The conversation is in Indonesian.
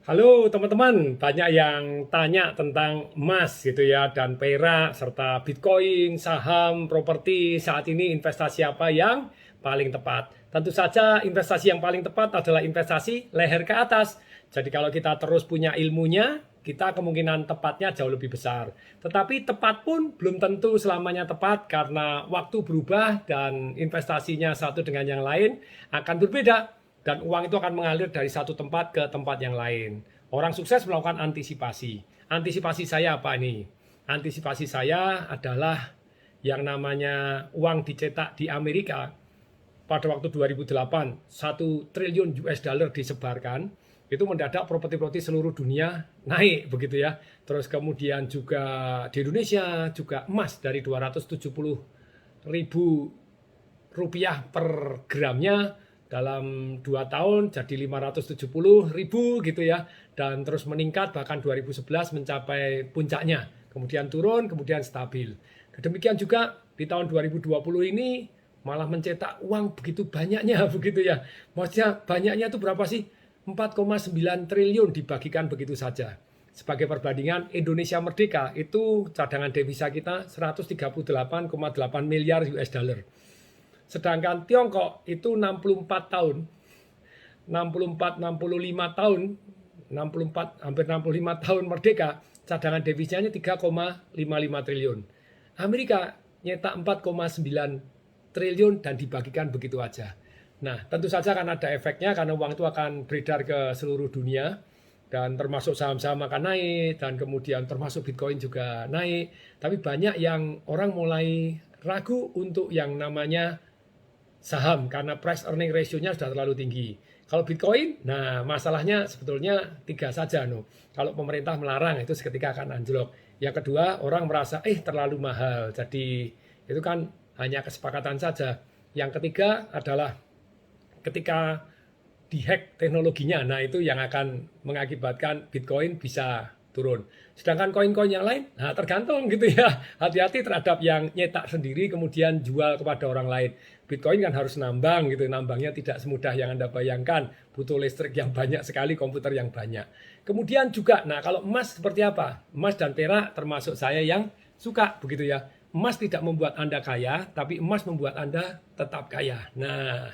Halo teman-teman, banyak yang tanya tentang emas gitu ya, dan perak, serta Bitcoin, saham, properti, saat ini investasi apa yang paling tepat. Tentu saja investasi yang paling tepat adalah investasi leher ke atas. Jadi kalau kita terus punya ilmunya, kita kemungkinan tepatnya jauh lebih besar. Tetapi tepat pun belum tentu selamanya tepat karena waktu berubah dan investasinya satu dengan yang lain akan berbeda dan uang itu akan mengalir dari satu tempat ke tempat yang lain. Orang sukses melakukan antisipasi. Antisipasi saya apa ini? Antisipasi saya adalah yang namanya uang dicetak di Amerika pada waktu 2008, 1 triliun US dollar disebarkan, itu mendadak properti-properti seluruh dunia naik begitu ya. Terus kemudian juga di Indonesia juga emas dari 270.000 rupiah per gramnya dalam 2 tahun jadi 570.000 gitu ya, dan terus meningkat bahkan 2011 mencapai puncaknya, kemudian turun, kemudian stabil. Demikian juga di tahun 2020 ini malah mencetak uang begitu banyaknya begitu ya. Maksudnya banyaknya itu berapa sih? 4,9 triliun dibagikan begitu saja. Sebagai perbandingan, Indonesia merdeka itu cadangan devisa kita 138,8 miliar US dollar. Sedangkan Tiongkok itu 64 tahun, 64, 65 tahun, 64, hampir 65 tahun merdeka, cadangan devisanya 3,55 triliun. Amerika nyetak 4,9 triliun dan dibagikan begitu aja. Nah, tentu saja akan ada efeknya karena uang itu akan beredar ke seluruh dunia dan termasuk saham-saham akan naik dan kemudian termasuk Bitcoin juga naik. Tapi banyak yang orang mulai ragu untuk yang namanya saham karena price earning ratio-nya sudah terlalu tinggi. Kalau Bitcoin, nah masalahnya sebetulnya tiga saja. No. Kalau pemerintah melarang itu seketika akan anjlok. Yang kedua, orang merasa terlalu mahal. Jadi itu kan hanya kesepakatan saja. Yang ketiga adalah ketika dihack teknologinya, nah itu yang akan mengakibatkan Bitcoin bisa turun. Sedangkan koin-koin yang lain, nah tergantung gitu ya. Hati-hati terhadap yang nyetak sendiri kemudian jual kepada orang lain. Bitcoin kan harus nambang gitu, nambangnya tidak semudah yang Anda bayangkan. Butuh listrik yang banyak sekali, komputer yang banyak. Kemudian juga, nah kalau emas seperti apa? Emas dan perak termasuk saya yang suka begitu ya. Emas tidak membuat Anda kaya, tapi emas membuat Anda tetap kaya. Nah,